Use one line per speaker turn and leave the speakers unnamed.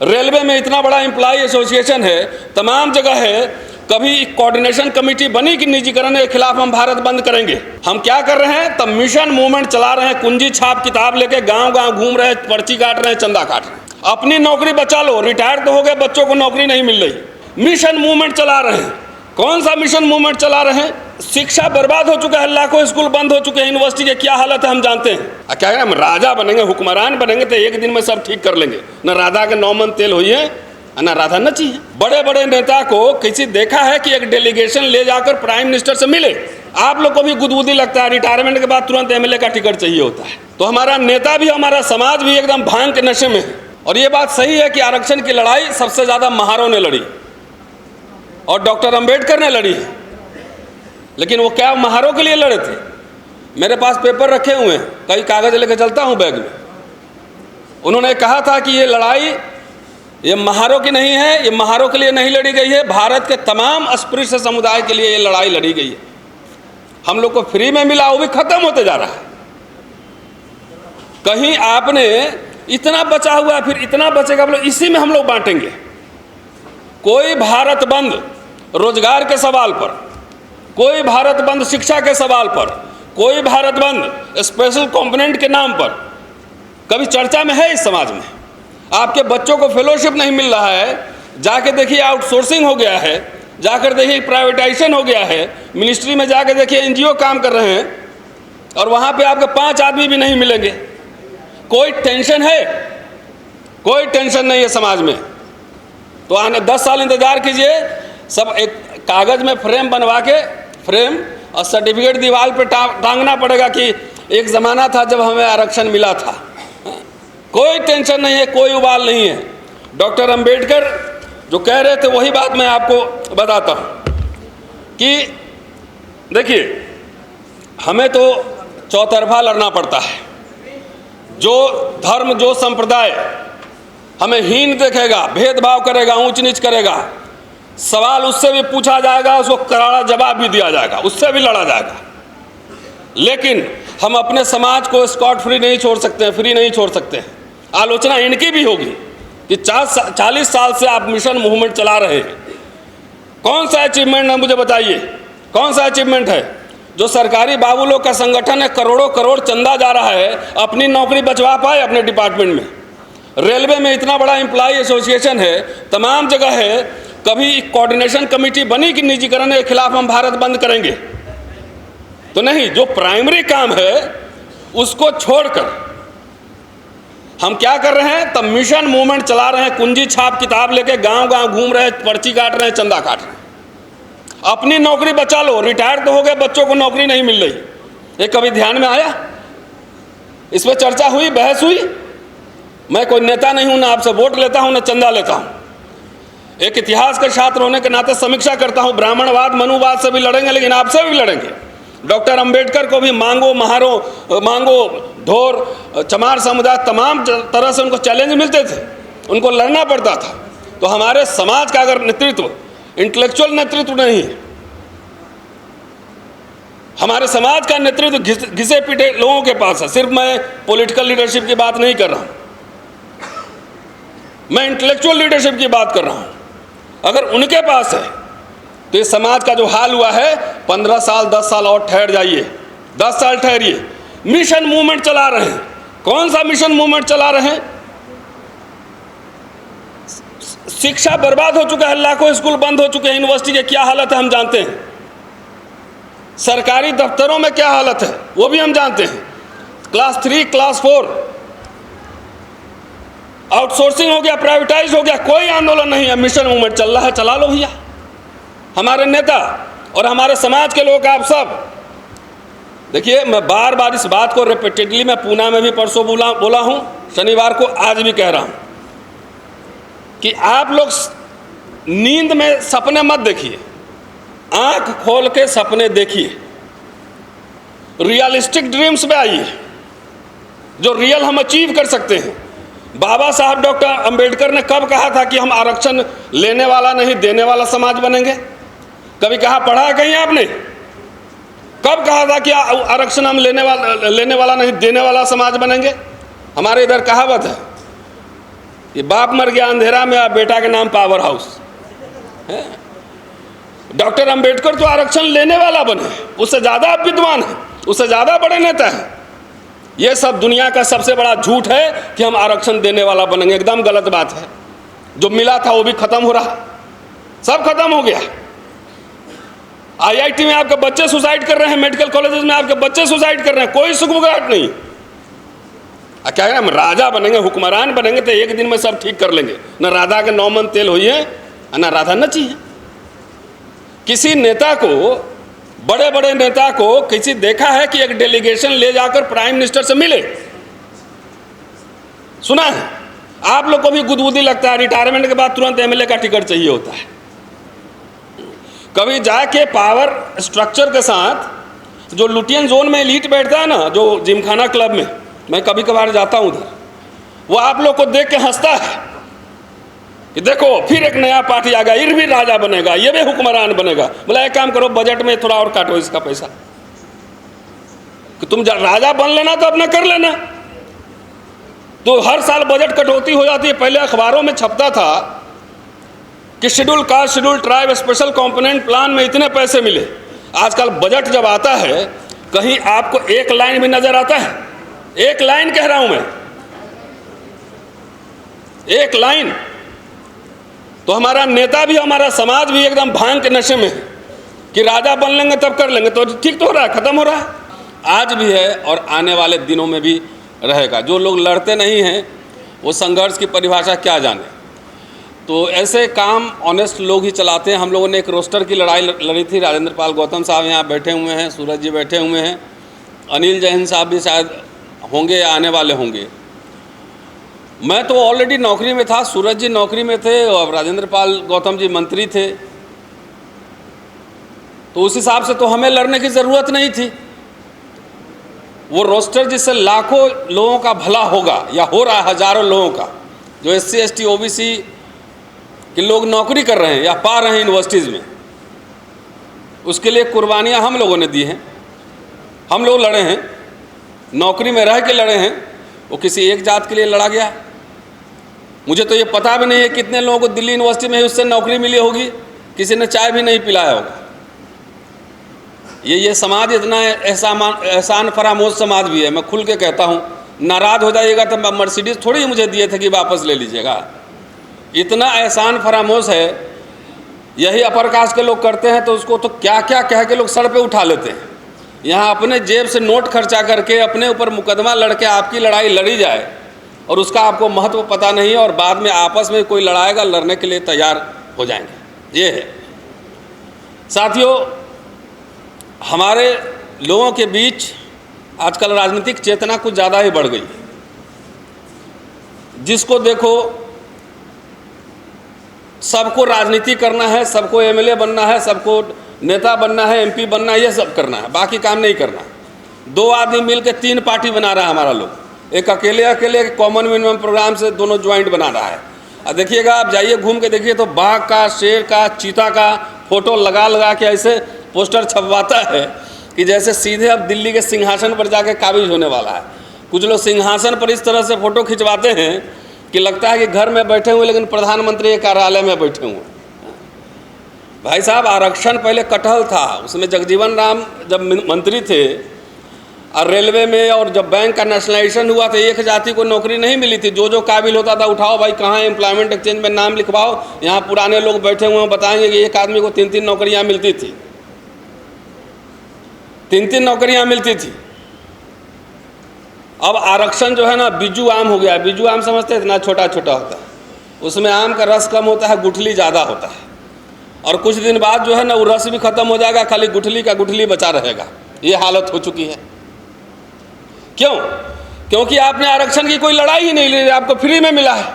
Railway में इतना बड़ा एम्प्लॉय एसोसिएशन है, तमाम जगह है, कभी कोऑर्डिनेशन कमेटी बनी कि निजीकरण के खिलाफ हम भारत बंद करेंगे। हम क्या कर रहे हैं, तब मिशन मूवमेंट चला रहे हैं, कुंजी छाप किताब लेके गांव गांव घूम रहे हैं, पर्ची काट रहे हैं, चंदा काट रहे हैं। अपनी नौकरी बचा लो, रिटायर तो हो गए, बच्चों को नौकरी नहीं मिल रही, मिशन मूवमेंट चला रहे हैं। कौन सा मिशन मूवमेंट चला रहे हैं? शिक्षा बर्बाद हो चुका है, लाखों स्कूल बंद हो चुके हैं, यूनिवर्सिटी के क्या हालत है हम जानते हैं। क्या हम राजा बनेंगे, हुक्मरान बनेंगे तो एक दिन में सब ठीक कर लेंगे। न राधा के 9 मन तेल हुई है, न राधा नची है। बड़े बड़े नेता को किसी देखा है कि एक डेलीगेशन ले जाकर प्राइम मिनिस्टर से मिले? आप लोग को भी गुदगुदी लगता है, रिटायरमेंट के बाद तुरंत एमएलए का टिकट चाहिए होता है। तो हमारा नेता भी, हमारा समाज भी एकदम भांग के नशे में है। और ये बात सही है कि आरक्षण की लड़ाई सबसे ज्यादा महारों ने लड़ी और डॉक्टर अंबेडकर ने लड़ी है, लेकिन वो क्या महारों के लिए लड़े थे? मेरे पास पेपर रखे हुए हैं, कई कागज लेकर चलता हूं बैग में। उन्होंने कहा था कि ये लड़ाई ये महारों की नहीं है, ये महारों के लिए नहीं लड़ी गई है, भारत के तमाम अस्पृश्य समुदाय के लिए ये लड़ाई लड़ी गई है। हम लोग को फ्री में मिला, वो भी खत्म होते जा रहा है। कहीं आपने इतना बचा हुआ है, फिर इतना बचेगा, बोलो इसी में हम लोग बांटेंगे। कोई भारत बंद रोजगार के सवाल पर, कोई भारत बंद शिक्षा के सवाल पर, कोई भारत बंद स्पेशल कंपोनेंट के नाम पर कभी चर्चा में है इस समाज में? आपके बच्चों को फेलोशिप नहीं मिल रहा है, जाके देखिए आउटसोर्सिंग हो गया है, जाकर देखिए प्राइवेटाइजेशन हो गया है, मिनिस्ट्री में जाके देखिए एनजीओ काम कर रहे हैं और वहाँ पे आपके 5 आदमी भी नहीं मिलेंगे। कोई टेंशन है? कोई टेंशन नहीं है समाज में। तो आने 10 साल इंतजार कीजिए, सब एक कागज में फ्रेम बनवा के, फ्रेम और सर्टिफिकेट दीवार पे टांगना पड़ेगा कि एक ज़माना था जब हमें आरक्षण मिला था। कोई टेंशन नहीं है, कोई उबाल नहीं है। डॉक्टर अंबेडकर जो कह रहे थे वही बात मैं आपको बताता हूँ कि देखिए, हमें तो चौतरफा लड़ना पड़ता है। जो धर्म, जो संप्रदाय हमें हीन देखेगा, भेदभाव करेगा, ऊंच नीच करेगा, सवाल उससे भी पूछा जाएगा, उसको करारा जवाब भी दिया जाएगा, उससे भी लड़ा जाएगा। लेकिन हम अपने समाज को स्कॉट फ्री नहीं छोड़ सकते हैं, फ्री नहीं छोड़ सकते हैं। आलोचना इनकी भी होगी कि 40 साल से आप मिशन मूवमेंट चला रहे हैं। कौन सा अचीवमेंट है, मुझे बताइए, कौन सा अचीवमेंट है? जो सरकारी बाबू लोग का संगठन है, करोड़ों करोड़ चंदा जा रहा है, अपनी नौकरी बचवा पाए अपने डिपार्टमेंट में? रेलवे में इतना बड़ा एम्प्लॉय एसोसिएशन है, तमाम जगह है, कभी कोऑर्डिनेशन कमेटी बनी कि निजीकरण के खिलाफ हम भारत बंद करेंगे? तो नहीं, जो प्राइमरी काम है उसको छोड़कर हम क्या कर रहे हैं, तब मिशन मूवमेंट चला रहे हैं, कुंजी छाप किताब लेके गांव गांव घूम रहे हैं, पर्ची काट रहे हैं, चंदा काट रहे हैं। अपनी नौकरी बचा लो, रिटायर तो हो गए, बच्चों को नौकरी नहीं मिल रही। ये कभी ध्यान में आया? इस पर चर्चा हुई, बहस हुई? मैं कोई नेता नहीं हूं, ना आपसे वोट लेता हूं, ना चंदा लेता हूं। एक इतिहास के छात्र होने के नाते समीक्षा करता हूं। ब्राह्मणवाद, मनुवाद से भी लड़ेंगे, लेकिन आपसे भी लड़ेंगे। डॉक्टर अंबेडकर को भी मांगो, महारो मांगो, ढोर, चमार समुदाय, तमाम तरह से उनको चैलेंज मिलते थे, उनको लड़ना पड़ता था। तो हमारे समाज का अगर नेतृत्व, इंटेलेक्चुअल नेतृत्व नहीं है, हमारे समाज का नेतृत्व घिसे पिटे लोगों के पास है। सिर्फ मैं पॉलिटिकल लीडरशिप की बात नहीं कर रहा हूं, मैं इंटेलेक्चुअल लीडरशिप की बात कर रहा हूं। अगर उनके पास है तो इस समाज का जो हाल हुआ है, 15 साल 10 साल और ठहर जाइए, 10 साल ठहरिए। मिशन मूवमेंट चला रहे हैं। कौन सा मिशन मूवमेंट चला रहे हैं? शिक्षा बर्बाद हो चुका है, लाखों स्कूल बंद हो चुके हैं, यूनिवर्सिटी के क्या हालत है हम जानते हैं। सरकारी दफ्तरों में क्या हालत है वो भी हम जानते हैं। क्लास 3, क्लास 4 आउटसोर्सिंग हो गया, प्राइवेटाइज हो गया, कोई आंदोलन नहीं है। मिशन मूवमेंट चल रहा है, चला लो भैया। हमारे नेता और हमारे समाज के लोग, आप सब देखिए, मैं बार बार इस बात को रिपीटेडली, मैं पूना में भी परसों बोला हूं, शनिवार को, आज भी कह रहा हूं कि आप लोग नींद में सपने मत देखिए, आंख खोल के सपने देखिए, रियलिस्टिक ड्रीम्स में आइए, जो रियल हम अचीव कर सकते हैं। बाबा साहब डॉक्टर अंबेडकर ने कब कहा था कि हम आरक्षण लेने वाला नहीं देने वाला समाज बनेंगे? कभी कहा, पढ़ा है कहीं आपने? कब कहा था कि आरक्षण हम लेने वाला नहीं देने वाला समाज बनेंगे? हमारे इधर कहावत है, ये बाप मर गया अंधेरा में, अब बेटा के नाम पावर हाउस है। डॉक्टर अंबेडकर तो आरक्षण लेने वाला बने, उससे ज़्यादा विद्वान है, उससे ज़्यादा बड़े नेता हैं। ये सब दुनिया का सबसे बड़ा झूठ है कि हम आरक्षण देने वाला बनेंगे, एकदम गलत बात है। जो मिला था वो भी खत्म हो रहा, सब खत्म हो गया। IIT में आपके बच्चे सुसाइड कर रहे हैं, मेडिकल कॉलेजेस में आपके बच्चे सुसाइड कर रहे हैं, कोई सुखगुगाहट नहीं। क्या है, हम राजा बनेंगे, हुक्मरान बनेंगे तो एक दिन में सब ठीक कर लेंगे। न राधा के 9 मन तेल हुई है, न राधा नची है। किसी नेता को, बड़े बड़े नेता को किसी देखा है कि एक डेलीगेशन ले जाकर प्राइम मिनिस्टर से मिले? सुना है? आप लोग को भी गुदगुदी लगता है, रिटायरमेंट के बाद तुरंत MLA का टिकट चाहिए होता है। कभी जाके पावर स्ट्रक्चर के साथ जो लुटियन जोन में एलीट बैठता है ना, जो जिमखाना क्लब में, मैं कभी कभार जाता हूं उधर, वो आप लोग को देख के हंसता है कि देखो फिर एक नया पार्टी आ गया, ये भी राजा बनेगा, ये भी हुक्मरान बनेगा। बोला एक काम करो, बजट में थोड़ा और काटो इसका पैसा, कि तुम राजा बन लेना तो अपना कर लेना। तो हर साल बजट कटौती हो जाती है। पहले अखबारों में छपता था कि schedule caste, schedule tribe special component plan में इतने पैसे मिले। आजकल बजट जब आता है, कहीं आपको एक लाइन भी नजर आता है? एक लाइन कह रहा हूं मैं, एक लाइन। तो हमारा नेता भी, हमारा समाज भी एकदम भांग के नशे में है कि राजा बन लेंगे तब कर लेंगे। तो ठीक तो हो रहा है, खत्म हो रहा है, आज भी है और आने वाले दिनों में भी रहेगा। जो लोग लड़ते नहीं हैं वो संघर्ष की परिभाषा क्या जाने। तो ऐसे काम ऑनेस्ट लोग ही चलाते हैं। हम लोगों ने एक रोस्टर की लड़ाई लड़ी थी। राजेंद्र पाल गौतम साहब यहाँ बैठे हुए हैं, सूरज जी बैठे हुए हैं, अनिल जैन साहब भी शायद होंगे या आने वाले होंगे। मैं तो ऑलरेडी नौकरी में था, सूरज जी नौकरी में थे और राजेंद्र पाल गौतम जी मंत्री थे। तो उस हिसाब से तो हमें लड़ने की ज़रूरत नहीं थी। वो रोस्टर जिससे लाखों लोगों का भला होगा या हो रहा है, हजारों लोगों का, जो SC ST OBC के लोग नौकरी कर रहे हैं या पा रहे हैं यूनिवर्सिटीज़ में, उसके लिए कुर्बानियाँ हम लोगों ने दी हैं। हम लोग लड़े हैं, नौकरी में रह के लड़े हैं। वो किसी एक जात के लिए लड़ा गया। मुझे तो ये पता भी नहीं है कितने लोगों को दिल्ली यूनिवर्सिटी में उससे नौकरी मिली होगी, किसी ने चाय भी नहीं पिलाया होगा। ये समाज इतना एहसान फरामोश समाज भी है। मैं खुल के कहता हूँ, नाराज़ हो जाइएगा तो मर्सिडीज़ थोड़ी मुझे दिए थे कि वापस ले लीजिएगा। इतना एहसान फरामोश है। यही अपर कास्ट के लोग करते हैं तो उसको तो क्या क्या कह के लोग सर पे उठा लेते हैं। यहाँ अपने जेब से नोट खर्चा करके अपने ऊपर मुकदमा लड़के आपकी लड़ाई लड़ी जाए और उसका आपको महत्व पता नहीं है, और बाद में आपस में कोई लड़ाएगा, लड़ने के लिए तैयार हो जाएंगे। ये है साथियों, हमारे लोगों के बीच आजकल राजनीतिक चेतना कुछ ज़्यादा ही बढ़ गई। जिसको देखो सबको राजनीति करना है, सबको MLA बनना है, सबको नेता बनना है, MP बनना है, ये सब करना है, बाकी काम नहीं करना। 2 आदमी मिलकर 3 पार्टी बना रहा है हमारा लोग। एक अकेले कॉमन मिनिमम प्रोग्राम से दोनों ज्वाइंट बना रहा है। और देखिएगा, आप जाइए घूम के देखिए तो बाघ का, शेर का, चीता का फोटो लगा लगा के ऐसे पोस्टर छपवाता है कि जैसे सीधे अब दिल्ली के सिंहासन पर जाके काबिज होने वाला है। कुछ लोग सिंहासन पर इस तरह से फ़ोटो खिंचवाते हैं कि लगता है कि घर में बैठे हुए लेकिन प्रधानमंत्री के कार्यालय में बैठे हुए। भाई साहब, आरक्षण पहले कटहल था, उसमें जगजीवन राम जब मंत्री थे और रेलवे में, और जब बैंक का नेशनलाइजेशन हुआ तो एक जाति को नौकरी नहीं मिली थी। जो काबिल होता था, उठाओ भाई, कहाँ एम्प्लॉयमेंट एक्सचेंज में नाम लिखवाओ। यहाँ पुराने लोग बैठे हुए हैं, बताएंगे कि एक आदमी को 3-3 नौकरियाँ मिलती थी, 3-3 नौकरियाँ मिलती थी। अब आरक्षण जो है ना, बिज्जू आम हो गया। बिज्जू आम समझते हैं, इतना छोटा छोटा होता है, उसमें आम का रस कम होता है, गुठली ज़्यादा होता है, और कुछ दिन बाद जो है ना वो रस भी खत्म हो जाएगा, खाली गुठली का गुठली बचा रहेगा। ये हालत हो चुकी है। क्यों? क्योंकि आपने आरक्षण की कोई लड़ाई ही नहीं ली, आपको फ्री में मिला है।